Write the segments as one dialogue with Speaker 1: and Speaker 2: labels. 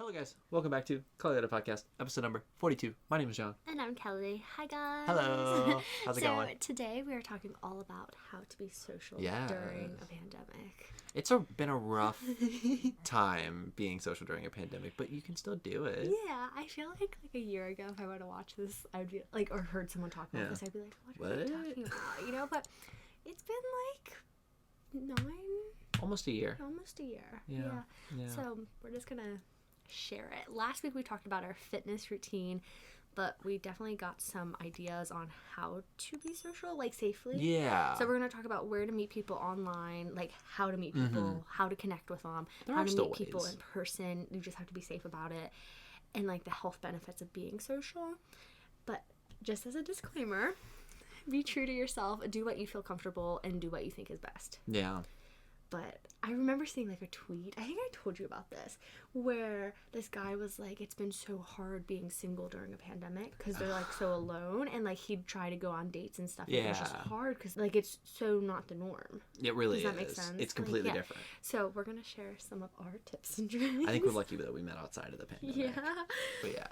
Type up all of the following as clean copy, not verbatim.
Speaker 1: Hello guys, welcome back to Callyalater Podcast, episode number 42. My name is John.
Speaker 2: And I'm Kelly. Hi guys.
Speaker 1: Hello. How's it going?
Speaker 2: So today we are talking all about how to be social during a pandemic.
Speaker 1: It's been a rough time being social during a pandemic, but you can still do it.
Speaker 2: Yeah, I feel like a year ago, if I were to watch this, I would be like, or heard someone talk about this, I'd be like, what are you talking about? You know, but it's been like
Speaker 1: Almost a year.
Speaker 2: Yeah. So we're just gonna share it. Last week we talked about our fitness routine, but we definitely got some ideas on how to be social, like safely.
Speaker 1: Yeah.
Speaker 2: So we're going to talk about where to meet people online, like how to meet people, how to connect with them,
Speaker 1: There
Speaker 2: how
Speaker 1: are
Speaker 2: to
Speaker 1: still
Speaker 2: meet people
Speaker 1: ways.
Speaker 2: in person. You just have to be safe about it, and like the health benefits of being social. But just as a disclaimer, be true to yourself, do what you feel comfortable, and do what you think is best.
Speaker 1: Yeah.
Speaker 2: But I remember seeing like a tweet, I think I told you about this, where this guy was like, it's been so hard being single during a pandemic because they're like so alone, and like he'd try to go on dates and stuff. And it was just hard because like it's so not the norm.
Speaker 1: It really is.
Speaker 2: Does that make sense?
Speaker 1: It's completely
Speaker 2: like,
Speaker 1: different.
Speaker 2: So we're going to share some of our tips and tricks.
Speaker 1: I think we're lucky that we met outside of the pandemic.
Speaker 2: Yeah.
Speaker 1: But yeah.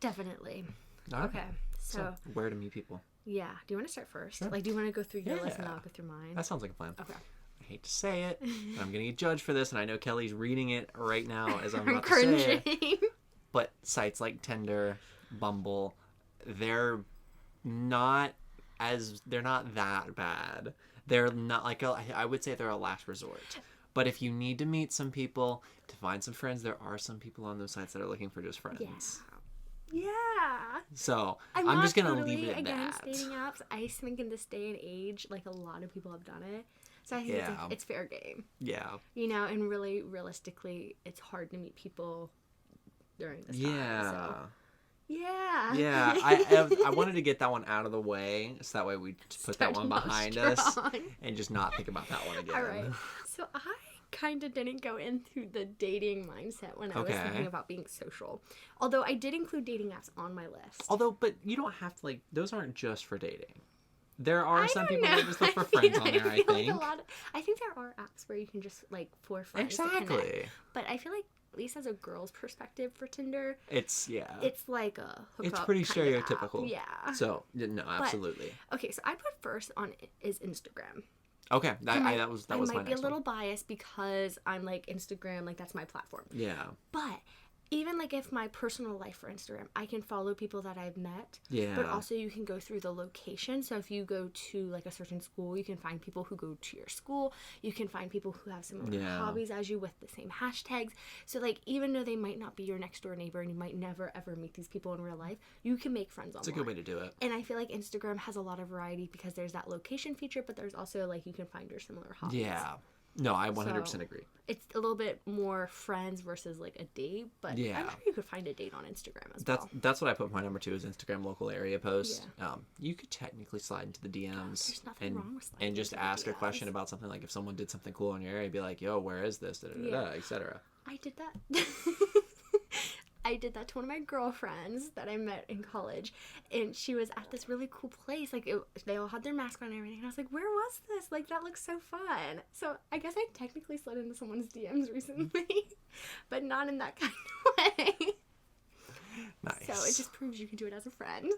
Speaker 2: Definitely.
Speaker 1: All right.
Speaker 2: Okay. So
Speaker 1: where to meet people?
Speaker 2: Yeah. Do you want to start first?
Speaker 1: Sure.
Speaker 2: Like, do you want to go through your list and I'll go through mine?
Speaker 1: That sounds like a plan.
Speaker 2: Okay.
Speaker 1: I hate to say it, but I'm going to get judged for this, and I know Kelly's reading it right now as I'm
Speaker 2: I'm
Speaker 1: about to say
Speaker 2: cringing.
Speaker 1: it. But sites like Tinder, Bumble, they're not that bad. They're not like I would say they're a last resort. But if you need to meet some people, to find some friends, there are some people on those sites that are looking for just friends.
Speaker 2: Yeah.
Speaker 1: So
Speaker 2: I'm
Speaker 1: just gonna
Speaker 2: totally
Speaker 1: leave it at
Speaker 2: against
Speaker 1: that.
Speaker 2: dating apps. I think in this day and age, like a lot of people have done it. So I think it's fair game.
Speaker 1: Yeah.
Speaker 2: You know, and really realistically, it's hard to meet people during this time. So. Yeah.
Speaker 1: Yeah. I wanted to get that one out of the way, so that way we put that one behind us and just not think about that one again.
Speaker 2: All right. So I kind of didn't go into the dating mindset when I was thinking about being social. Although I did include dating apps on my list.
Speaker 1: But you don't have to, like, those aren't just for dating. There are some people that just look for friends on there, I think.
Speaker 2: I think there are apps where you can just, like, for friends to connect. But I feel like, at least as a girl's perspective for Tinder, it's like a hookup.
Speaker 1: It's pretty stereotypical.
Speaker 2: Yeah.
Speaker 1: So, no, absolutely.
Speaker 2: Okay, so I put first on is Instagram.
Speaker 1: Okay, that was my next one.
Speaker 2: I might be a little biased because I'm like Instagram, like that's my platform.
Speaker 1: Yeah.
Speaker 2: But even like if my personal life for Instagram, I can follow people that I've met.
Speaker 1: Yeah.
Speaker 2: But also you can go through the location. So if you go to like a certain school, you can find people who go to your school. You can find people who have similar hobbies as you with the same hashtags. So like even though they might not be your next door neighbor and you might never ever meet these people in real life, you can make friends online.
Speaker 1: It's a good way to do it.
Speaker 2: And I feel like Instagram has a lot of variety because there's that location feature, but there's also like you can find your similar hobbies.
Speaker 1: Yeah. No, I 100% agree.
Speaker 2: It's a little bit more friends versus like a date, but I'm sure you could find a date on Instagram as well.
Speaker 1: That's what I put my number 2 is Instagram local area post. Yeah. You could technically slide into the DMs
Speaker 2: there's nothing wrong with sliding
Speaker 1: and just ask a question about something, like if someone did something cool in your area, be like, yo, where is this? Etc.
Speaker 2: I did that. I did that to one of my girlfriends that I met in college, and she was at this really cool place. Like, they all had their mask on and everything, and I was like, where was this? Like, that looks so fun. So, I guess I technically slid into someone's DMs recently, but not in that kind of way.
Speaker 1: Nice.
Speaker 2: So, it just proves you can do it as a friend.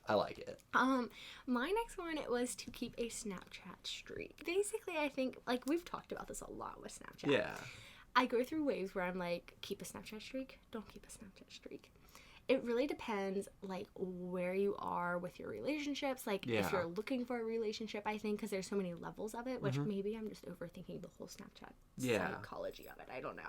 Speaker 1: I like it.
Speaker 2: My next one, it was to keep a Snapchat streak. Basically, I think, like, we've talked about this a lot with Snapchat.
Speaker 1: Yeah.
Speaker 2: I go through waves where I'm like, keep a Snapchat streak, don't keep a Snapchat streak. It really depends, like, where you are with your relationships. Like, if you're looking for a relationship, I think, because there's so many levels of it, which maybe I'm just overthinking the whole Snapchat psychology of it. I don't know.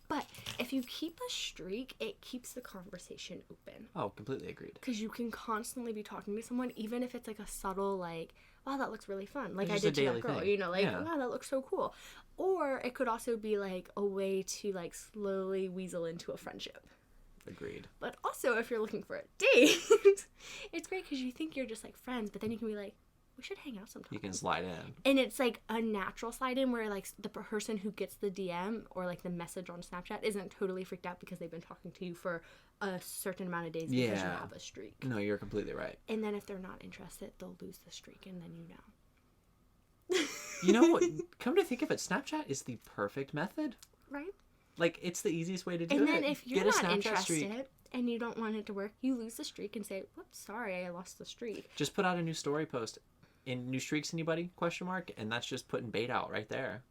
Speaker 2: But if you keep a streak, it keeps the conversation open.
Speaker 1: Oh, completely agreed.
Speaker 2: Because you can constantly be talking to someone, even if it's, like, a subtle, like, wow, that looks really fun. Like, I did to that girl, you know, like, wow, that looks so cool. Or it could also be, like, a way to, like, slowly weasel into a friendship.
Speaker 1: Agreed.
Speaker 2: But also, if you're looking for a date, it's great because you think you're just, like, friends, but then you can be like, we should hang out sometime.
Speaker 1: You can slide in.
Speaker 2: And it's, like, a natural slide in where, like, the person who gets the DM or, like, the message on Snapchat isn't totally freaked out because they've been talking to you for a certain amount of days because you have a streak.
Speaker 1: No, you're completely right.
Speaker 2: And then if they're not interested, they'll lose the streak, and then you know.
Speaker 1: You know what? Come to think of it, Snapchat is the perfect method.
Speaker 2: Right?
Speaker 1: Like, it's the easiest way to do it.
Speaker 2: And then if you're
Speaker 1: Get a
Speaker 2: not
Speaker 1: Snapchat
Speaker 2: interested
Speaker 1: streak.
Speaker 2: and you don't want it to work, you lose the streak and say, whoops, sorry, I lost the streak.
Speaker 1: Just put out a new story post. In new streaks, anybody? ? And that's just putting bait out right there.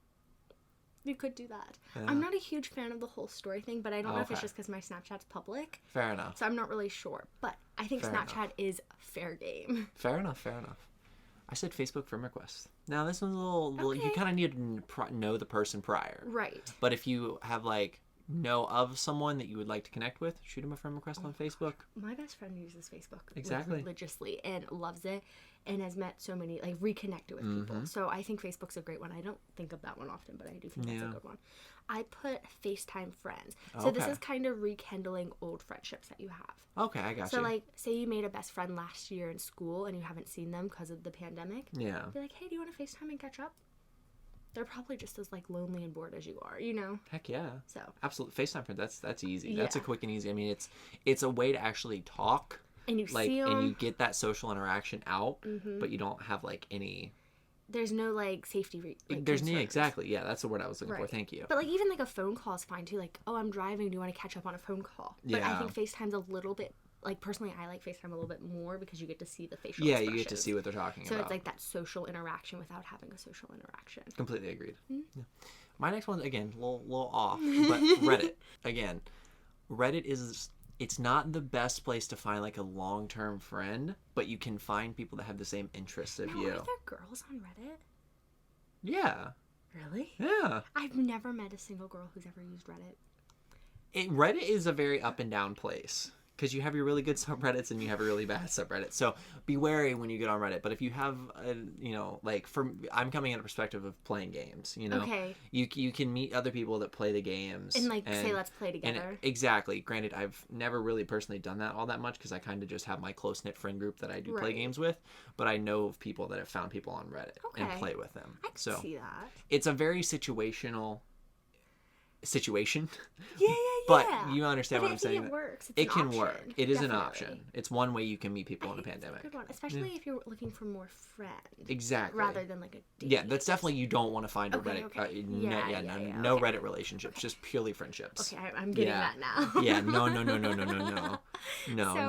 Speaker 2: You could do that.
Speaker 1: Yeah.
Speaker 2: I'm not a huge fan of the whole story thing, but I don't know if it's just because my Snapchat's public.
Speaker 1: Fair enough.
Speaker 2: So I'm not really sure. But I think Snapchat is fair game.
Speaker 1: Fair enough. I said Facebook friend request. Now, this one's a little
Speaker 2: Okay.
Speaker 1: you kind of need to know the person prior.
Speaker 2: Right.
Speaker 1: But if you have, like, know of someone that you would like to connect with, shoot them a friend request on Facebook.
Speaker 2: My best friend uses Facebook
Speaker 1: Exactly.
Speaker 2: religiously and loves it and has met so many, like, reconnected with people. So I think Facebook's a great one. I don't think of that one often, but I do think that's a good one. I put FaceTime friends. So this is kind of rekindling old friendships that you have.
Speaker 1: Okay, I got you.
Speaker 2: So, like, say you made a best friend last year in school and you haven't seen them because of the pandemic.
Speaker 1: Yeah.
Speaker 2: Be like, hey, do you want to FaceTime and catch up? They're probably just as, like, lonely and bored as you are, you know?
Speaker 1: Heck yeah.
Speaker 2: So.
Speaker 1: Absolutely. FaceTime friend, that's easy. That's a
Speaker 2: Yeah.
Speaker 1: quick and easy. I mean, it's a way to actually talk.
Speaker 2: And you
Speaker 1: Like,
Speaker 2: see them.
Speaker 1: and you get that social interaction out, but you don't have, like, any...
Speaker 2: There's no, like, safety
Speaker 1: There's
Speaker 2: concerns.
Speaker 1: exactly. Yeah, that's the word I was looking for.
Speaker 2: Right.
Speaker 1: Thank you.
Speaker 2: But, like, even, like, a phone call is fine, too. Like, oh, I'm driving. Do you want to catch up on a phone call? But I
Speaker 1: Yeah.
Speaker 2: think FaceTime's a little bit... Like, personally, I like FaceTime a little bit more because you get to see the facial
Speaker 1: Yeah,
Speaker 2: expressions.
Speaker 1: you get to see what they're talking
Speaker 2: So
Speaker 1: about.
Speaker 2: it's, like, that social interaction without having a social interaction.
Speaker 1: Completely agreed.
Speaker 2: Mm-hmm.
Speaker 1: Yeah. My next one, again, a little off, but Reddit. Again, Reddit is... It's not the best place to find, like, a long-term friend, but you can find people that have the same interests of you.
Speaker 2: Are there girls on Reddit?
Speaker 1: Yeah.
Speaker 2: Really?
Speaker 1: Yeah.
Speaker 2: I've never met a single girl who's ever used Reddit.
Speaker 1: Reddit is a very up and down place. Because you have your really good subreddits and you have a really bad subreddit. So be wary when you get on Reddit. But if you have, I'm coming at a perspective of playing games, you know.
Speaker 2: Okay.
Speaker 1: You can meet other people that play the games.
Speaker 2: And, like, say, let's play together.
Speaker 1: Exactly. Granted, I've never really personally done that all that much because I kind of just have my close-knit friend group that I do play games with. But I know of people that have found people on Reddit and play with them.
Speaker 2: I can see that.
Speaker 1: It's a very situational situation.
Speaker 2: Yeah.
Speaker 1: But you understand
Speaker 2: but
Speaker 1: what I'm saying.
Speaker 2: It works.
Speaker 1: It can
Speaker 2: option.
Speaker 1: work. It is
Speaker 2: Definitely.
Speaker 1: an option. It's one way you can meet people in a pandemic.
Speaker 2: It's a good one, especially if you're looking for more friends.
Speaker 1: Exactly.
Speaker 2: Rather than like a date.
Speaker 1: Yeah, that's definitely you don't want to find a Reddit.
Speaker 2: Okay.
Speaker 1: No Reddit relationships, just purely friendships.
Speaker 2: Okay, I'm getting that now.
Speaker 1: Yeah, no.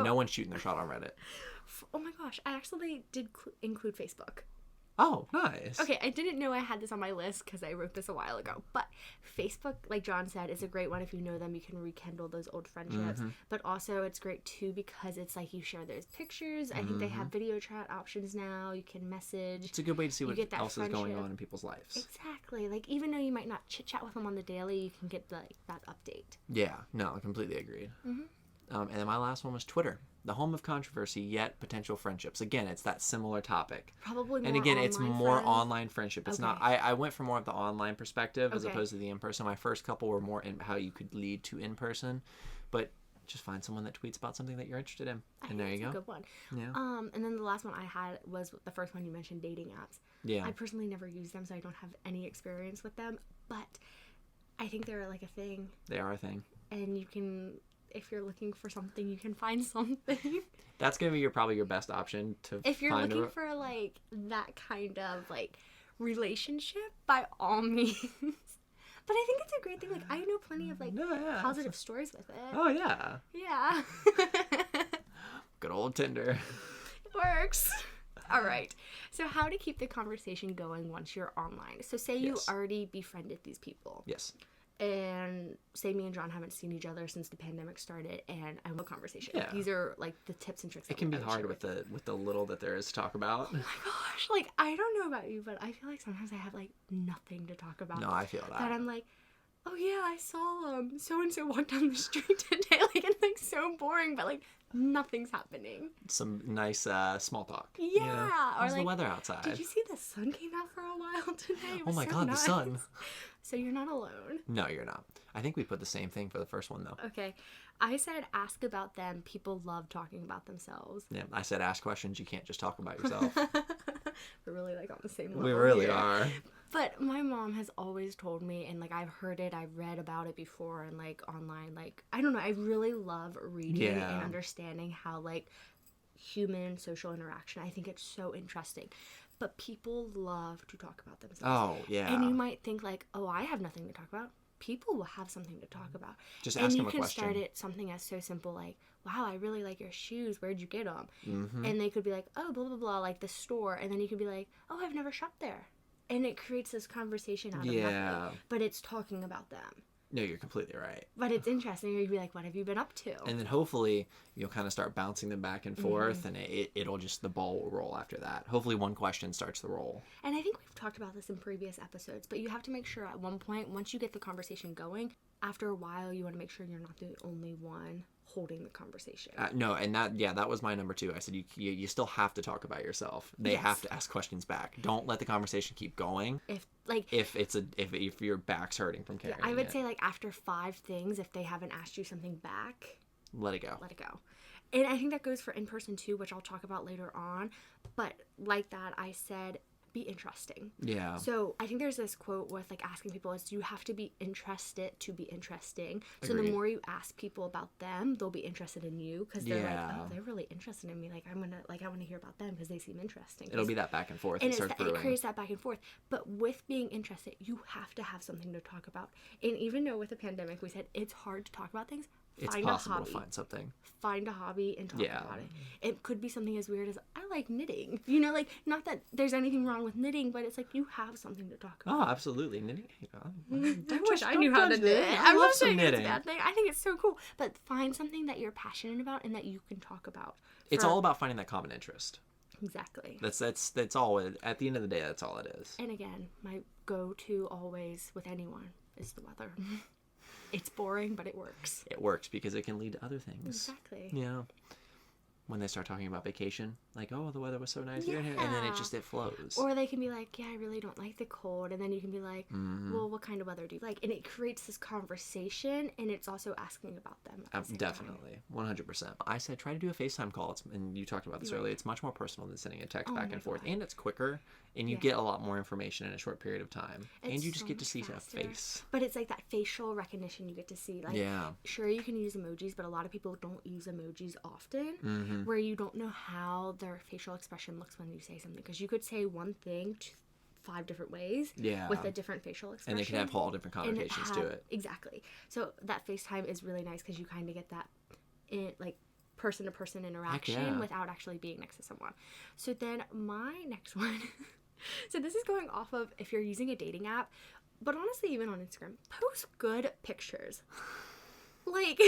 Speaker 1: No one's shooting their shot on Reddit.
Speaker 2: Oh my gosh, I actually did include Facebook.
Speaker 1: Oh, nice.
Speaker 2: Okay, I didn't know I had this on my list because I wrote this a while ago. But Facebook, like John said, is a great one. If you know them, you can rekindle those old friendships. But also, it's great, too, because it's like you share those pictures. I think they have video chat options now. You can message.
Speaker 1: It's a good way to see what else is going
Speaker 2: friendship.
Speaker 1: on in people's lives.
Speaker 2: Exactly. Like, even though you might not chit-chat with them on the daily, you can get, like, that update.
Speaker 1: Yeah, no, I completely agreed. And then my last one was Twitter, the home of controversy, yet potential friendships. Again, it's that similar topic.
Speaker 2: Probably more
Speaker 1: And again,
Speaker 2: online
Speaker 1: it's more
Speaker 2: friends.
Speaker 1: online friendship. It's not. I went for more of the online perspective as opposed to the in-person. My first couple were more in how you could lead to in-person, but just find someone that tweets about something that you're interested in, and there you go.
Speaker 2: That's a good one.
Speaker 1: Yeah.
Speaker 2: And then the last one I had was the first one you mentioned, dating apps.
Speaker 1: Yeah.
Speaker 2: I personally never use them, so I don't have any experience with them. But I think they're like a thing.
Speaker 1: They are a thing.
Speaker 2: And you can, if you're looking for something, you can find something.
Speaker 1: That's gonna be probably your best option to.
Speaker 2: If you're looking for like that kind of like relationship, by all means. But I think it's a great thing. Like, I know plenty of like positive stories with it.
Speaker 1: Oh yeah.
Speaker 2: Yeah.
Speaker 1: Good old Tinder.
Speaker 2: It works. All right. So how to keep the conversation going once you're online. So say you already befriended these people.
Speaker 1: Yes.
Speaker 2: And say me and John haven't seen each other since the pandemic started, and I want a conversation.
Speaker 1: Yeah.
Speaker 2: These are like the tips and tricks.
Speaker 1: It can be hard with the little that there is to talk about.
Speaker 2: Oh my gosh! Like, I don't know about you, but I feel like sometimes I have like nothing to talk about.
Speaker 1: No, I feel that.
Speaker 2: That I'm like, oh yeah, I saw so and so walk down the street today. Like, it's like so boring, but like nothing's happening.
Speaker 1: Some nice small talk.
Speaker 2: Yeah.
Speaker 1: You know? How's
Speaker 2: Or
Speaker 1: the
Speaker 2: like,
Speaker 1: weather outside?
Speaker 2: did you see the sun came out for a while today? It was
Speaker 1: Oh my
Speaker 2: so
Speaker 1: God,
Speaker 2: nice.
Speaker 1: the sun.
Speaker 2: So you're not alone.
Speaker 1: No, you're not. I think we put the same thing for the first one though.
Speaker 2: Okay. I said ask about them. People love talking about themselves.
Speaker 1: Yeah, I said ask questions. You can't just talk about yourself.
Speaker 2: We're really like on the same level.
Speaker 1: We really
Speaker 2: here.
Speaker 1: are.
Speaker 2: But my mom has always told me, and like I've heard it, I've read about it before, and like online, like I don't know, I really love reading and understanding how like human social interaction. I think it's so interesting. But people love to talk about themselves.
Speaker 1: Oh, yeah.
Speaker 2: And you might think like, oh, I have nothing to talk about. people will have something to talk about.
Speaker 1: Just ask them a question.
Speaker 2: And you can start it something as so simple like, wow, I really like your shoes. Where'd you get them?
Speaker 1: Mm-hmm.
Speaker 2: And they could be like, oh, blah, blah, blah, like the store. And then you could be like, oh, I've never shopped there. And it creates this conversation out of nothing. But it's talking about them.
Speaker 1: No, you're completely right.
Speaker 2: But it's interesting. You'd be like, what have you been up to?
Speaker 1: And then hopefully you'll kind of start bouncing them back and forth, and it'll just, the ball will roll after that. Hopefully one question starts the roll.
Speaker 2: And I think we've talked about this in previous episodes, but you have to make sure at one point, once you get the conversation going, after a while, you want to make sure you're not the only one holding the conversation.
Speaker 1: No, and that was my number 2. I said you still have to talk about yourself. They have to ask questions back. Don't let the conversation keep going. If your back's hurting from carrying it.
Speaker 2: I would say like after 5 things, if they haven't asked you something back,
Speaker 1: let it go.
Speaker 2: And I think that goes for in person too, which I'll talk about later on. But like that, I said, be interesting.
Speaker 1: Yeah.
Speaker 2: So I think there's this quote with like asking people is you have to be interested to be interesting. So
Speaker 1: Agreed.
Speaker 2: the more you ask people about them, they'll be interested in you because they're like, oh, they're really interested in me. Like I want to hear about them because they seem interesting.
Speaker 1: It'll be that back and forth.
Speaker 2: And it creates that back and forth. But with being interested, you have to have something to talk about. And even though with the pandemic, we said it's hard to talk about things.
Speaker 1: It's possible to find something.
Speaker 2: Find a hobby and talk about it. It could be something as weird as, I like knitting. You know, like, not that there's anything wrong with knitting, but it's like you have something to talk about.
Speaker 1: Oh, absolutely. Knitting.
Speaker 2: I wish I knew how to knit. I'm not saying it's a bad thing. I think it's so cool. But find something that you're passionate about and that you can talk about.
Speaker 1: It's all about finding that common interest.
Speaker 2: Exactly.
Speaker 1: That's all. At the end of the day, that's all it is.
Speaker 2: And again, my go-to always with anyone is the weather. It's boring, but it works. It
Speaker 1: works because it can lead to other things.
Speaker 2: Exactly.
Speaker 1: Yeah. When they start talking about vacation, like, oh, the weather was so nice here, and then it flows.
Speaker 2: Or they can be like, yeah, I really don't like the cold, and then you can be like, well, what kind of weather do you like? And it creates this conversation, and it's also asking about them.
Speaker 1: Definitely, 100%. I said try to do a FaceTime call, and you talked about this earlier. It's much more personal than sending a text back and forth, and it's quicker, and you get a lot more information in a short period of time, and you just get to see a face.
Speaker 2: But it's like that facial recognition you get to see. Like, sure, you can use emojis, but a lot of people don't use emojis often. Where you don't know how their facial expression looks when you say something. Because you could say one thing 5 different ways with a different facial expression.
Speaker 1: And they can have all different connotations to it.
Speaker 2: Exactly. So that FaceTime is really nice because you kind of get that person-to-person interaction without actually being next to someone. So then my next one... So this is going off of if you're using a dating app, but honestly, even on Instagram, post good pictures. Like,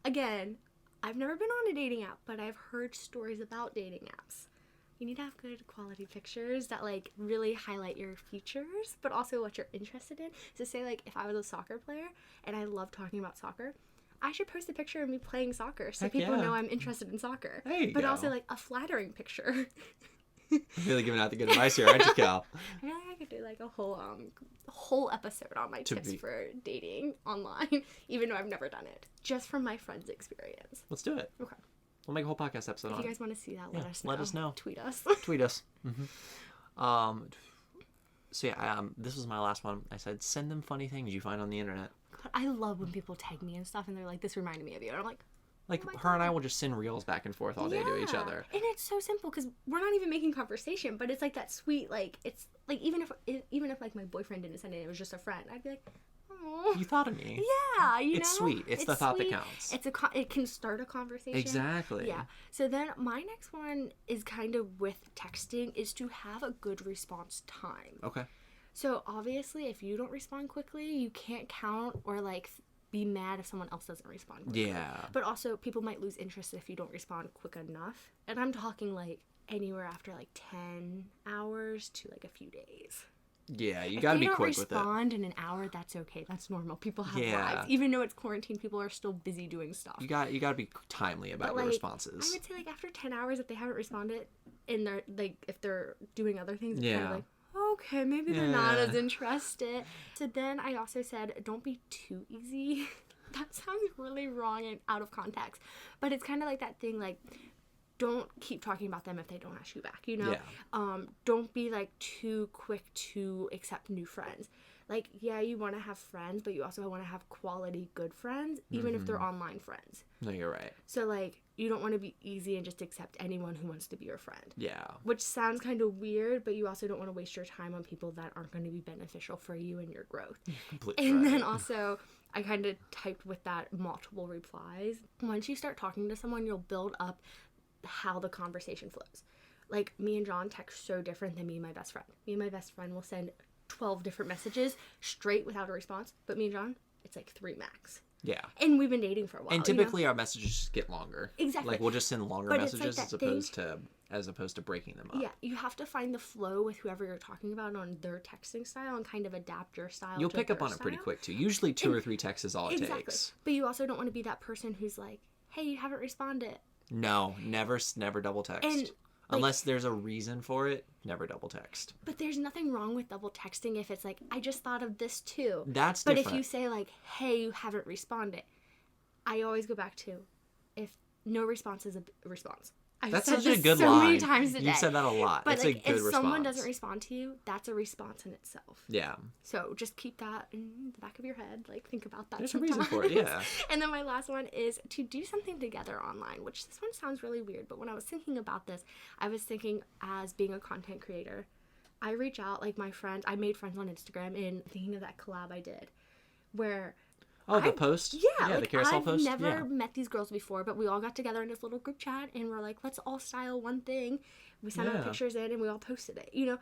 Speaker 2: again... I've never been on a dating app, but I've heard stories about dating apps. You need to have good quality pictures that, like, really highlight your features, but also what you're interested in. So say, like, if I was a soccer player and I love talking about soccer, I should post a picture of me playing soccer so people know I'm interested in soccer. But also, like, a flattering picture.
Speaker 1: You're really giving out the good advice here, aren't you, Cal?
Speaker 2: I feel like I could do like a whole episode on my tips for dating online, even though I've never done it. Just from my friend's experience.
Speaker 1: Let's do it.
Speaker 2: Okay.
Speaker 1: We'll make a whole podcast episode on it.
Speaker 2: If you guys want to see that, let us know.
Speaker 1: Let us know.
Speaker 2: Tweet us.
Speaker 1: Tweet us. Mm-hmm. So yeah, this was my last one. I said, send them funny things you find on the internet.
Speaker 2: God, I love when people tag me and stuff, and they're like, this reminded me of you. And I'm like,
Speaker 1: like, her and I will just send reels back and forth all day to each other.
Speaker 2: And it's so simple because we're not even making conversation, but it's like that sweet, like, it's like, even if like my boyfriend didn't send it, it was just a friend, I'd be like, oh.
Speaker 1: You thought of me.
Speaker 2: Yeah,
Speaker 1: It's sweet. It's the thought that counts.
Speaker 2: It can start a conversation.
Speaker 1: Exactly.
Speaker 2: Yeah. So then my next one is kind of with texting is to have a good response time.
Speaker 1: Okay.
Speaker 2: So obviously, if you don't respond quickly, you can't count or like be mad if someone else doesn't respond quickly.
Speaker 1: Yeah.
Speaker 2: But also, people might lose interest if you don't respond quick enough. And I'm talking like anywhere after like 10 hours to like a few days.
Speaker 1: Yeah, you gotta be quick with it.
Speaker 2: If they don't respond in an hour, that's okay. That's normal. People have lives. Even though it's quarantine, people are still busy doing stuff.
Speaker 1: You gotta be timely about your responses.
Speaker 2: I would say like after 10 hours, if they haven't responded, and they're like if they're doing other things, it's kind of like, okay, maybe they're not as interested. So then I also said, don't be too easy. That sounds really wrong and out of context. But it's kind of like that thing, like, don't keep talking about them if they don't ask you back, you know?
Speaker 1: Yeah.
Speaker 2: Don't be, like, too quick to accept new friends. Like, yeah, you want to have friends, but you also want to have quality, good friends, even if they're online friends.
Speaker 1: No, you're right.
Speaker 2: So, like, you don't want to be easy and just accept anyone who wants to be your friend.
Speaker 1: Yeah.
Speaker 2: Which sounds kind of weird, but you also don't want to waste your time on people that aren't going to be beneficial for you and your growth.
Speaker 1: Completely
Speaker 2: And
Speaker 1: right.
Speaker 2: then also, I kind of typed with that multiple replies. Once you start talking to someone, you'll build up how the conversation flows. Like, me and John text so different than me and my best friend. Me and my best friend will send 12 different messages straight without a response, but me and John, it's like 3 max.
Speaker 1: Yeah.
Speaker 2: And we've been dating for a while.
Speaker 1: And typically our messages just get longer.
Speaker 2: Exactly.
Speaker 1: Like, we'll just send longer
Speaker 2: But
Speaker 1: messages
Speaker 2: it's like
Speaker 1: as opposed to breaking them up.
Speaker 2: Yeah, you have to find the flow with whoever you're talking about on their texting style and kind of adapt your style.
Speaker 1: You'll pick up on it pretty quick too. Usually 2 or 3 texts is all it takes.
Speaker 2: But you also don't want to be that person who's like, hey, you haven't responded.
Speaker 1: No, never double text.
Speaker 2: And
Speaker 1: unless there's a reason for it, never double text.
Speaker 2: But there's nothing wrong with double texting if it's like, I just thought of this too.
Speaker 1: That's
Speaker 2: different.
Speaker 1: different.
Speaker 2: But if you say like, hey, you haven't responded, I always go back to, if no response is a response.
Speaker 1: That's such a good line.
Speaker 2: So many times a day.
Speaker 1: You've said that a lot.
Speaker 2: But
Speaker 1: it's
Speaker 2: like,
Speaker 1: a good
Speaker 2: if
Speaker 1: response.
Speaker 2: someone doesn't respond to you, that's a response in itself.
Speaker 1: Yeah.
Speaker 2: So just keep that in the back of your head. Like, think about that.
Speaker 1: There's
Speaker 2: sometimes.
Speaker 1: a reason for it, yeah.
Speaker 2: And then my last one is to do something together online, which this one sounds really weird. But when I was thinking about this, I was thinking as being a content creator, I reach out, like my friends, I made friends on Instagram, and thinking of that collab I did where...
Speaker 1: Oh, the post?
Speaker 2: Yeah,
Speaker 1: like,
Speaker 2: the
Speaker 1: carousel post?
Speaker 2: I've never met these girls before, but we all got together in this little group chat, and we're like, let's all style one thing. We sent our pictures in, and we all posted it. You know,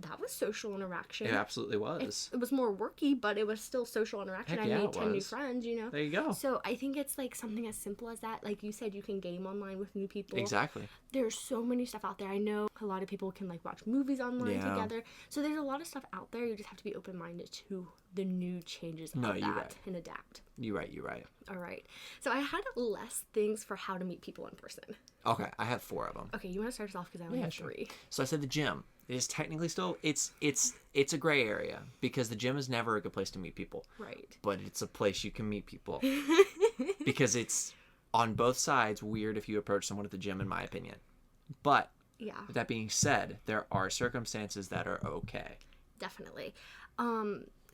Speaker 2: that was social interaction.
Speaker 1: It absolutely was.
Speaker 2: It was more worky, but it was still social interaction.
Speaker 1: Heck
Speaker 2: I
Speaker 1: yeah,
Speaker 2: made 10 new friends, you know?
Speaker 1: There you go.
Speaker 2: So I think it's like something as simple as that. Like you said, you can game online with new people.
Speaker 1: Exactly.
Speaker 2: There's so many stuff out there. I know a lot of people can like watch movies online together. So there's a lot of stuff out there. You just have to be open-minded to the new changes of that and adapt.
Speaker 1: You're right.
Speaker 2: All right. So I had less things for how to meet people in person.
Speaker 1: Okay, I have 4 of them.
Speaker 2: Okay, you want to start us off because I only have 3.
Speaker 1: So I said the gym. It is technically still it's a gray area because the gym is never a good place to meet people.
Speaker 2: Right.
Speaker 1: But it's a place you can meet people. Because it's on both sides weird if you approach someone at the gym, in my opinion. But with that being said, there are circumstances that are okay.
Speaker 2: Definitely.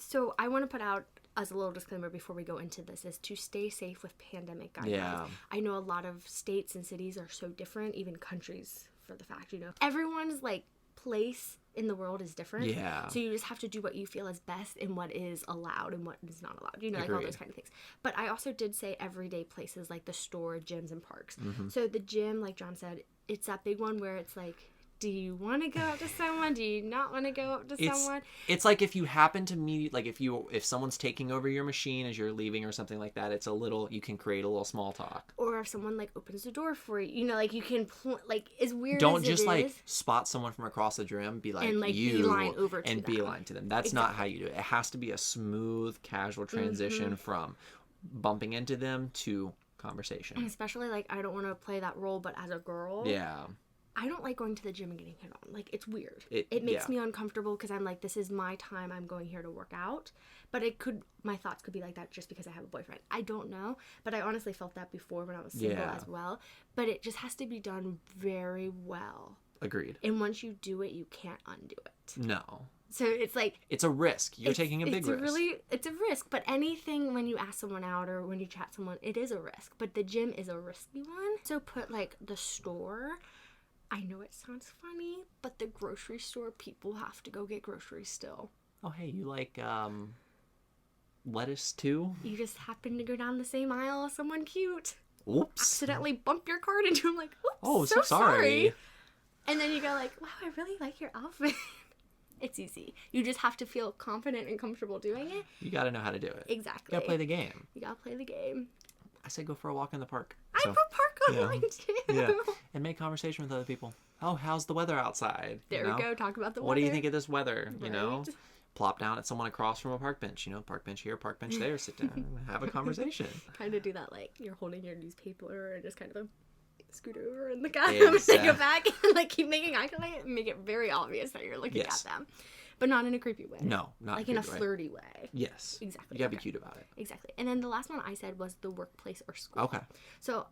Speaker 2: So I want to put out as a little disclaimer before we go into this is to stay safe with pandemic guidelines. Yeah. I know a lot of states and cities are so different, even countries for the fact, you know. Everyone's like place in the world is different.
Speaker 1: Yeah.
Speaker 2: So you just have to do what you feel is best and what is allowed and what is not allowed. You know, like all those kind of things. But I also did say everyday places like the store, gyms, and parks. Mm-hmm. So the gym, like John said, it's that big one where it's like, do you want to go up to someone? Do you not want to go up to someone? It's
Speaker 1: like if you happen to meet, like if someone's taking over your machine as you're leaving or something like that, you can create a little small talk.
Speaker 2: Or if someone like opens the door for you, you know, like you can, like as weird
Speaker 1: Don't
Speaker 2: as
Speaker 1: just
Speaker 2: it
Speaker 1: like
Speaker 2: is,
Speaker 1: spot someone from across the gym, be like,
Speaker 2: and like
Speaker 1: you,
Speaker 2: beeline over to
Speaker 1: and
Speaker 2: them.
Speaker 1: beeline to them. That's not how you do it. It has to be a smooth, casual transition from bumping into them to conversation.
Speaker 2: And especially like I don't want to play that role, but as a girl, I don't like going to the gym and getting hit on. Like, it's weird. It makes me uncomfortable because I'm like, this is my time. I'm going here to work out. But my thoughts could be like that just because I have a boyfriend. I don't know. But I honestly felt that before when I was single as well. But it just has to be done very well.
Speaker 1: Agreed.
Speaker 2: And once you do it, you can't undo it.
Speaker 1: No.
Speaker 2: So it's like...
Speaker 1: It's a risk. You're taking a big risk.
Speaker 2: It's a risk. But anything when you ask someone out or when you chat someone, it is a risk. But the gym is a risky one. So put like the store... I know it sounds funny, but the grocery store, people have to go get groceries still.
Speaker 1: Oh, hey, you like lettuce too?
Speaker 2: You just happen to go down the same aisle as someone cute.
Speaker 1: Oops.
Speaker 2: Accidentally bump your cart into them, like, oops,
Speaker 1: oh, so sorry.
Speaker 2: And then you go like, wow, I really like your outfit. It's easy. You just have to feel confident and comfortable doing it.
Speaker 1: You got to know how to do it.
Speaker 2: Exactly.
Speaker 1: You got to play the game.
Speaker 2: You got to play the game.
Speaker 1: I say go for a walk in the park.
Speaker 2: I put park on mine too.
Speaker 1: Yeah. And make conversation with other people. Oh, how's the weather outside?
Speaker 2: There we go. Talk about the weather.
Speaker 1: What do you think of this weather? Right. You know, plop down at someone across from a park bench. You know, park bench here, park bench there. Sit down and have a conversation.
Speaker 2: Kind of do that like you're holding your newspaper and just kind of scoot over and look at them and take it back and like keep making eye contact and make it very obvious that you're looking at them. But not in a creepy way.
Speaker 1: No, not
Speaker 2: like in a flirty way.
Speaker 1: Yes.
Speaker 2: Exactly.
Speaker 1: You gotta be cute about it.
Speaker 2: Exactly. And then the last one I said was the workplace or school.
Speaker 1: Okay.
Speaker 2: So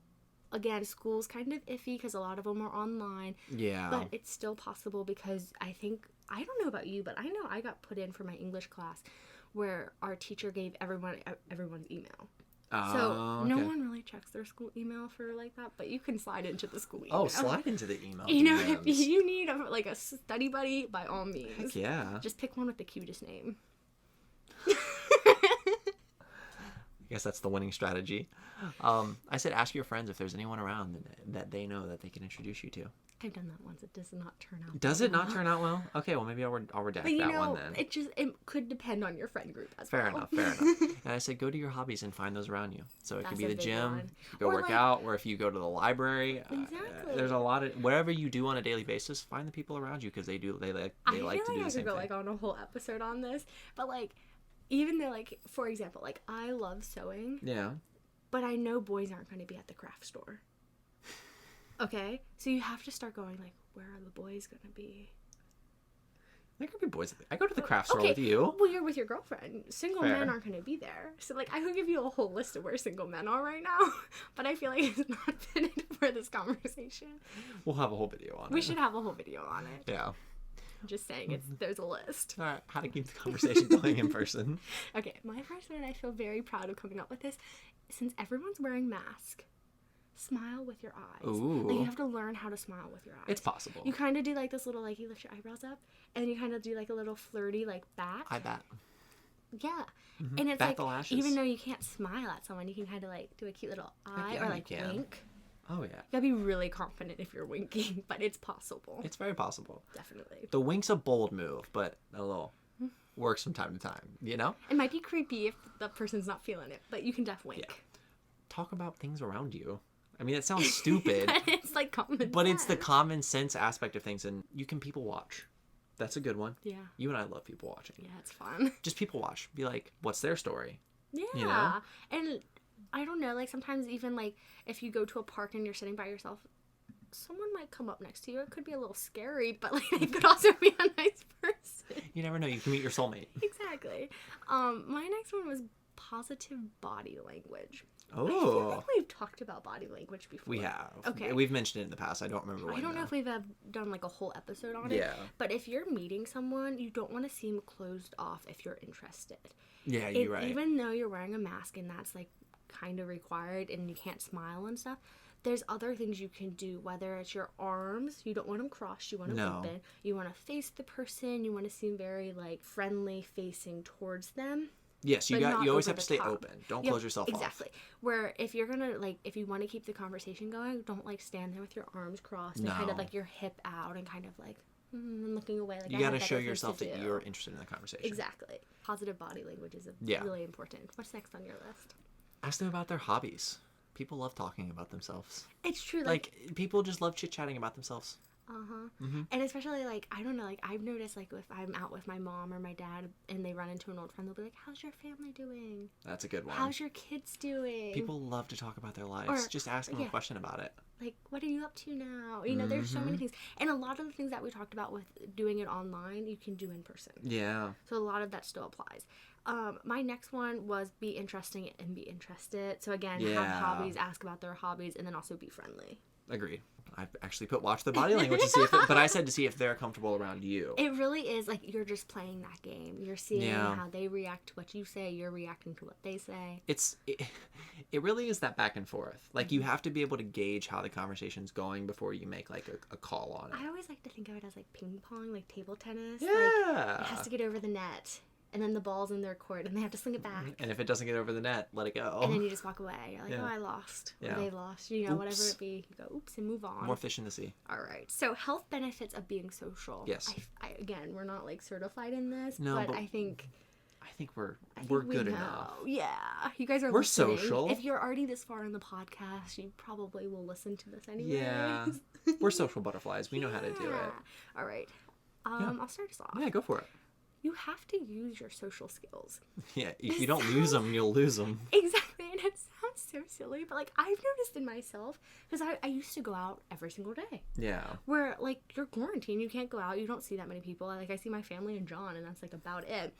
Speaker 2: again, school's kind of iffy because a lot of them are online.
Speaker 1: Yeah.
Speaker 2: But it's still possible because I don't know about you, but I know I got put in for my English class where our teacher gave everyone's email. So no one really checks their school email for like that, but you can slide into the school email.
Speaker 1: Oh, slide into the email.
Speaker 2: You know, if you need a study buddy, by all means.
Speaker 1: Heck yeah.
Speaker 2: Just pick one with the cutest name.
Speaker 1: I guess that's the winning strategy. I said ask your friends if there's anyone around that they know that they can introduce you to.
Speaker 2: I've done that once. It does not turn out
Speaker 1: Does it
Speaker 2: well.
Speaker 1: not turn out well? Okay, well maybe I'll redact that one then.
Speaker 2: It could depend on your friend group as
Speaker 1: Fair
Speaker 2: well.
Speaker 1: enough. And I said go to your hobbies and find those around you. So it could be the gym, you go
Speaker 2: or
Speaker 1: work out, or if you go to the library.
Speaker 2: Exactly.
Speaker 1: There's a lot of whatever you do on a daily basis. Find the people around you because they like to do the same
Speaker 2: I feel like I could go like on a whole episode on this, but like even though like for example like I love sewing.
Speaker 1: Yeah.
Speaker 2: But I know boys aren't going to be at the craft store. Okay? So you have to start going, like, where are the boys going to be?
Speaker 1: There could be boys. I go to the craft store with you.
Speaker 2: Well, you're with your girlfriend. Single men aren't going to be there. So, like, I could give you a whole list of where single men are right now. But I feel like it's not fitted for this conversation.
Speaker 1: We'll have a whole video on it.
Speaker 2: We should have a whole video on it.
Speaker 1: Yeah.
Speaker 2: I'm just saying, there's a list.
Speaker 1: All right, how to keep the conversation going in person.
Speaker 2: Okay, my first one, I feel very proud of coming up with this. Since everyone's wearing masks, smile with your eyes.
Speaker 1: Ooh.
Speaker 2: Like, you have to learn how to smile with your eyes.
Speaker 1: It's possible.
Speaker 2: You kind of do like this little, like, you lift your eyebrows up, and then you kind of do like a little flirty, like, back.
Speaker 1: I bet.
Speaker 2: Yeah.
Speaker 1: Mm-hmm.
Speaker 2: And it's
Speaker 1: bat
Speaker 2: like,
Speaker 1: the lashes.
Speaker 2: even though you can't smile at someone, you can kind of like do a cute little eye or like wink.
Speaker 1: Oh, yeah.
Speaker 2: You gotta be really confident if you're winking, but it's possible.
Speaker 1: It's very possible.
Speaker 2: Definitely.
Speaker 1: The wink's a bold move, but a little works from time to time, you know?
Speaker 2: It might be creepy if the person's not feeling it, but you can definitely wink.
Speaker 1: Yeah. Talk about things around you. I mean, it sounds stupid.
Speaker 2: But it's like common sense.
Speaker 1: But it's the common sense aspect of things, and you can people watch. That's a good one.
Speaker 2: Yeah.
Speaker 1: You and I love people watching.
Speaker 2: Yeah, it's fun.
Speaker 1: Just people watch. Be like, what's their story?
Speaker 2: Yeah.
Speaker 1: You know?
Speaker 2: And I don't know, like sometimes even like if you go to a park and you're sitting by yourself, someone might come up next to you. It could be a little scary, but like it could also be a nice person.
Speaker 1: You never know. You can meet your soulmate.
Speaker 2: Exactly. My next one was positive body language.
Speaker 1: Oh.
Speaker 2: I feel like we've talked about body language before.
Speaker 1: We have.
Speaker 2: Okay.
Speaker 1: We've mentioned it in the past. I don't remember when.
Speaker 2: I don't know if we've done like a whole episode on it.
Speaker 1: Yeah.
Speaker 2: But if you're meeting someone, you don't want to seem closed off if you're interested.
Speaker 1: Yeah, you're right.
Speaker 2: Even though you're wearing a mask and that's like kind of required and you can't smile and stuff, there's other things you can do, whether it's your arms, you don't want them crossed, you want them open, you want to face the person, you want to seem very like friendly facing towards them.
Speaker 1: Yes, you always have to stay open. Don't close yourself off.
Speaker 2: Exactly. Where if you're gonna like if you want to keep the conversation going, don't like stand there with your arms crossed and kind of like your hip out and kind of like looking away. Like
Speaker 1: you got to show yourself that you're interested in the conversation.
Speaker 2: Exactly. Positive body language is really important. What's next on your list?
Speaker 1: Ask them about their hobbies. People love talking about themselves.
Speaker 2: It's true.
Speaker 1: Like people just love chit-chatting about themselves.
Speaker 2: Mm-hmm. And especially like I don't know, like I've noticed like if I'm out with my mom or my dad and they run into an old friend, they'll be like, how's your family doing?
Speaker 1: That's a good one.
Speaker 2: How's your kids doing?
Speaker 1: People love to talk about their lives. Or, just ask them a question about it.
Speaker 2: Like, what are you up to now? You know, there's so many things. And a lot of the things that we talked about with doing it online, you can do in person.
Speaker 1: Yeah.
Speaker 2: So a lot of that still applies. My next one was be interesting and be interested. So again, have hobbies, ask about their hobbies, and then also be friendly.
Speaker 1: Agreed. I've actually watch the body language to see if but I said to see if they're comfortable around you.
Speaker 2: It really is like you're just playing that game. You're seeing how they react to what you say. You're reacting to what they say.
Speaker 1: It really is that back and forth. Like you have to be able to gauge how the conversation's going before you make like a call on it.
Speaker 2: I always like to think of it as like ping pong, like table tennis.
Speaker 1: Yeah.
Speaker 2: Like, it has to get over the net. And then the ball's in their court, and they have to sling it back.
Speaker 1: And if it doesn't get over the net, let it go.
Speaker 2: And then you just walk away. You're like, oh, I lost. Or they lost. You know, whatever it be. You go, oops, and move on.
Speaker 1: More fish in the sea.
Speaker 2: All right. So health benefits of being social.
Speaker 1: Yes.
Speaker 2: Again, we're not, like, certified in this.
Speaker 1: No,
Speaker 2: but I think
Speaker 1: we're good enough.
Speaker 2: Yeah. You guys are
Speaker 1: We're
Speaker 2: listening.
Speaker 1: social.
Speaker 2: If you're already this far in the podcast, you probably will listen to this anyway.
Speaker 1: Yeah. We're social butterflies. We know how to do it.
Speaker 2: All right. I'll start us off.
Speaker 1: Yeah, go for it.
Speaker 2: You have to use your social skills.
Speaker 1: Yeah, if you don't use them, you'll lose them.
Speaker 2: Exactly, and it sounds so silly, but like I've noticed in myself, because I used to go out every single day.
Speaker 1: Yeah.
Speaker 2: Where like you're quarantined, you can't go out, you don't see that many people. Like I see my family and John, and that's like about it.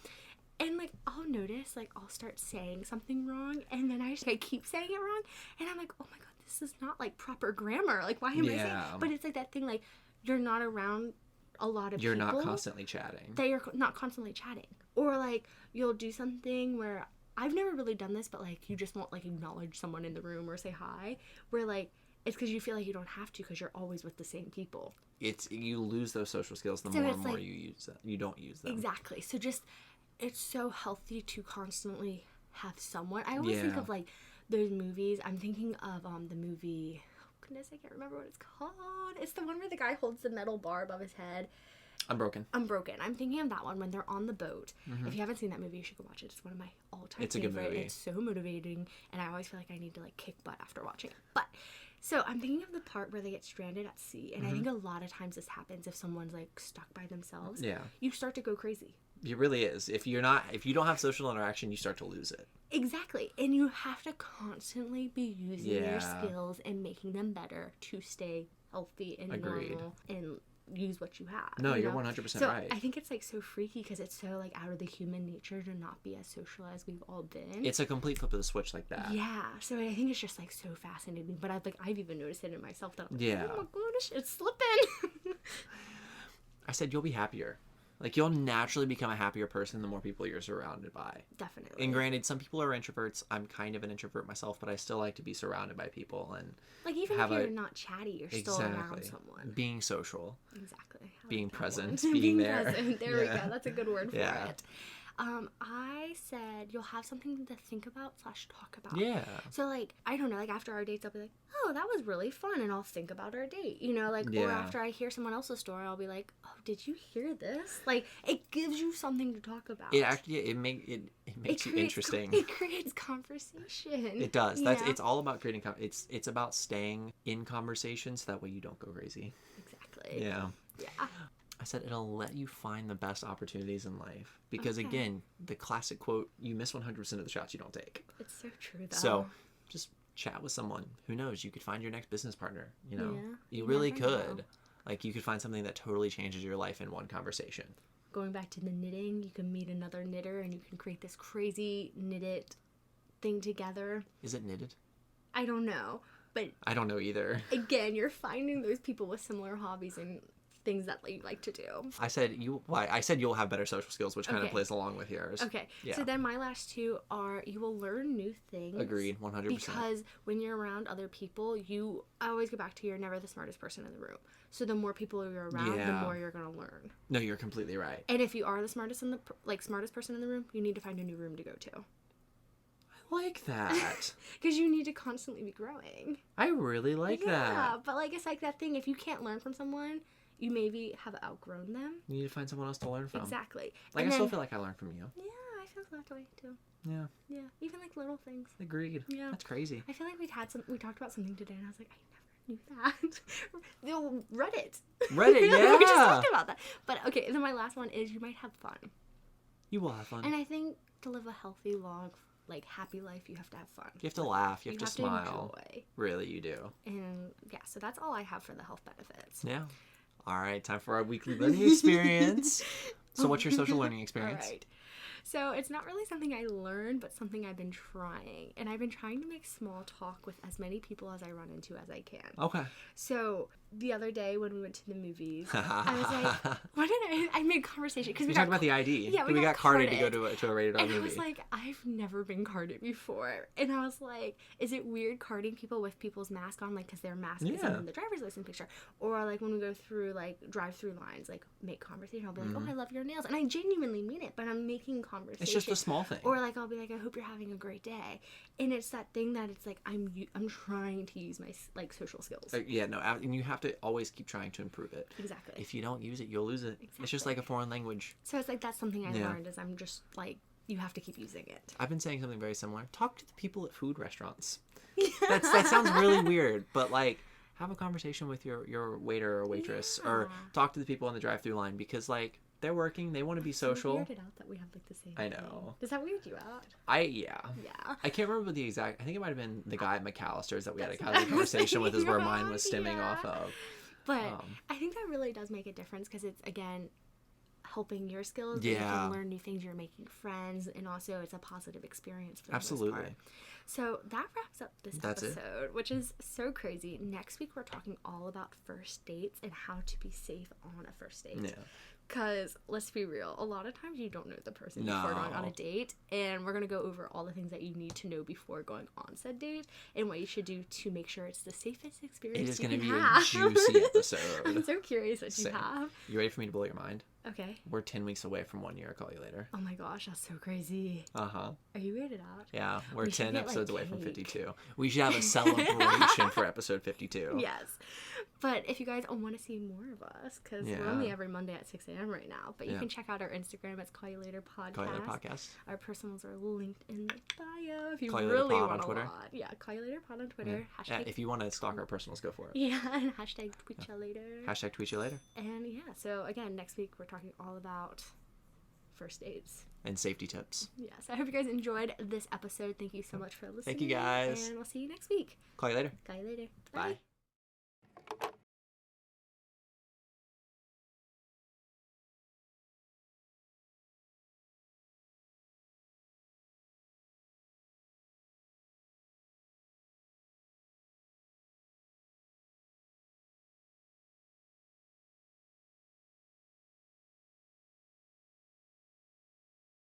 Speaker 2: And like I'll notice, like I'll start saying something wrong, and then I keep saying it wrong, and I'm like, oh my god, this is not like proper grammar. Like, why am I saying? But it's like that thing, like, you're not around a lot of
Speaker 1: you're
Speaker 2: people.
Speaker 1: You're not constantly chatting.
Speaker 2: That you're not constantly chatting. Or, like, you'll do something where, I've never really done this, but, like, you just won't, like, acknowledge someone in the room or say hi. Where, like, it's because you feel like you don't have to because you're always with the same people. You
Speaker 1: lose those social skills the more and more you use them. You don't use them.
Speaker 2: Exactly. So just, it's so healthy to constantly have someone. I always think of, like, those movies. I'm thinking of the movie, oh goodness, I can't remember what it's called. It's the one where the guy holds the metal bar above his head.
Speaker 1: Unbroken.
Speaker 2: I'm thinking of that one when they're on the boat. If you haven't seen that movie, you should go watch it. It's one of my all-time
Speaker 1: It's a good movie.
Speaker 2: It's so motivating, and I always feel like I need to, like, kick butt after watching it. But, so I'm thinking of the part where they get stranded at sea, and I think a lot of times this happens if someone's, like, stuck by themselves. Yeah. You start to go crazy.
Speaker 1: It really is. If you don't have social interaction, you start to lose it.
Speaker 2: Exactly. And you have to constantly be using your skills and making them better to stay healthy and normal and use what you have.
Speaker 1: No, you're 100% right.
Speaker 2: I think it's, like, so freaky because it's so, like, out of the human nature to not be as social as we've all been.
Speaker 1: It's a complete flip of the switch like that.
Speaker 2: Yeah. So I think it's just, like, so fascinating. But I've even noticed it in myself that I'm like, oh my gosh, it's slipping.
Speaker 1: I said you'll be happier. Like, you'll naturally become a happier person the more people you're surrounded by.
Speaker 2: Definitely.
Speaker 1: And granted, some people are introverts. I'm kind of an introvert myself, but I still like to be surrounded by people and
Speaker 2: like, even if you're not chatty, you're still around someone.
Speaker 1: Being social.
Speaker 2: Exactly.
Speaker 1: Being present. Being there.
Speaker 2: Present. There we go. That's a good word for it. I said you'll have something to think about / talk about. Yeah. So, like, I don't know, like, after our dates, I'll be like, oh, that was really fun, and I'll think about our date, you know, like, or after I hear someone else's story, I'll be like, oh, did you hear this? Like, it gives you something to talk about.
Speaker 1: It actually, it makes you interesting.
Speaker 2: It creates conversation.
Speaker 1: It does. It's all about creating, it's about staying in conversations, so that way you don't go crazy.
Speaker 2: Exactly.
Speaker 1: Yeah.
Speaker 2: Yeah.
Speaker 1: I said it'll let you find the best opportunities in life. Because, again, the classic quote, you miss 100% of the shots you don't take.
Speaker 2: It's so true, though.
Speaker 1: So, just chat with someone. Who knows? You could find your next business partner, you know? Yeah, you really could. Know. Like, you could find something that totally changes your life in one conversation.
Speaker 2: Going back to the knitting, you can meet another knitter and you can create this crazy knitted thing together.
Speaker 1: Is it knitted?
Speaker 2: I don't know. But
Speaker 1: I don't know either.
Speaker 2: Again, you're finding those people with similar hobbies and things that you like to do.
Speaker 1: I said you'll have better social skills, which kind of plays along with yours.
Speaker 2: Okay. Yeah. So then my last two are you will learn new things.
Speaker 1: Agreed, 100%.
Speaker 2: Because when you're around other people, I always go back to you're never the smartest person in the room. So the more people you're around, the more you're going to learn.
Speaker 1: No, you're completely right.
Speaker 2: And if you are the smartest person in the room, you need to find a new room to go to.
Speaker 1: I like that.
Speaker 2: Because you need to constantly be growing.
Speaker 1: I really like that.
Speaker 2: Yeah, but like it's like that thing, if you can't learn from someone, you maybe have outgrown them.
Speaker 1: You need to find someone else to learn from.
Speaker 2: Exactly.
Speaker 1: Like, I still feel like I learn from you.
Speaker 2: Yeah, I feel that way too.
Speaker 1: Yeah.
Speaker 2: Yeah, even like little things.
Speaker 1: Agreed. Yeah. That's crazy.
Speaker 2: I feel like we talked about something today and I was like, I never knew that. Reddit.
Speaker 1: Reddit, yeah.
Speaker 2: We just talked about that. But okay, then my last one is you might have fun.
Speaker 1: You will have fun.
Speaker 2: And I think to live a healthy, long, like, happy life, you have to have fun.
Speaker 1: You have to laugh. You have to smile.
Speaker 2: Enjoy.
Speaker 1: Really, you do.
Speaker 2: And yeah, so that's all I have for the health benefits.
Speaker 1: Yeah. All right, time for our weekly learning experience. So what's your social learning experience?
Speaker 2: All right. So it's not really something I learned, but something I've been trying. And I've been trying to make small talk with as many people as I run into as I can. Okay. So the other day when we went to the movies, I was like, I made conversation. Because
Speaker 1: we talked about the ID. Yeah, we got carded to go to a rated R movie.
Speaker 2: And I was like, I've never been carded before. And I was like, is it weird carding people with people's mask on? Like, because their mask is in the driver's license picture. Or like when we go through like drive-through lines, like make conversation. I'll be like, oh, I love your nails. And I genuinely mean it, but I'm making conversation.
Speaker 1: It's just a small thing.
Speaker 2: Or like I'll be like, I hope you're having a great day. And it's that thing that it's like I'm trying to use my like social skills.
Speaker 1: And you have to always keep trying to improve it.
Speaker 2: Exactly.
Speaker 1: If you don't use it, you'll lose it. Exactly. It's just like a foreign language.
Speaker 2: So it's like that's something I learned is I'm just like you have to keep using it.
Speaker 1: I've been saying something very similar. Talk to the people at food restaurants. That sounds really weird, but like have a conversation with your waiter or waitress or talk to the people on the drive-through line because like they're working, they want to be social.
Speaker 2: Weirded out that we have like the same
Speaker 1: I know.
Speaker 2: Thing. Does that weird you out?
Speaker 1: Yeah. I can't remember the exact. I think it might have been the guy at McAllister's that we had a conversation with, is where mine was stemming off of.
Speaker 2: But I think that really does make a difference because it's again helping your skills. Yeah. You can learn new things. You're making friends. And also it's a positive experience for the most part. So that wraps up this episode, which is so crazy. Next week, we're talking all about first dates and how to be safe on a first date. Yeah. Because, let's be real, a lot of times you don't know the person before going on a date. And we're going to go over all the things that you need to know before going on said date and what you should do to make sure it's the safest experience. It is going to be a juicy episode. I'm so curious what you have.
Speaker 1: You ready for me to blow your mind?
Speaker 2: Okay.
Speaker 1: We're 10 weeks away from 1 year. I'll call you later.
Speaker 2: Oh my gosh, that's so crazy.
Speaker 1: Uh-huh.
Speaker 2: Are you weirded out?
Speaker 1: Yeah, we're 10 episodes away from 52. We should have a celebration for episode 52.
Speaker 2: Yes. But if you guys want to see more of us, because we're only every Monday at 6 a.m. right now, but you can check out our Instagram. It's callyalater podcast.
Speaker 1: Callyalater podcast.
Speaker 2: Our personals are linked in the bio if you really want to watch. Yeah, callyalater pod on Twitter.
Speaker 1: Yeah. If you want to stalk our personals, go for it.
Speaker 2: Yeah, and hashtag tweet you later.
Speaker 1: Hashtag tweet you later.
Speaker 2: And yeah, so again, next week we're talking all about first dates
Speaker 1: and safety tips.
Speaker 2: Yes, I hope you guys enjoyed this episode. Thank you so much for listening.
Speaker 1: Thank you guys.
Speaker 2: And we'll see you next week.
Speaker 1: Call you later.
Speaker 2: Call you later.
Speaker 1: Bye.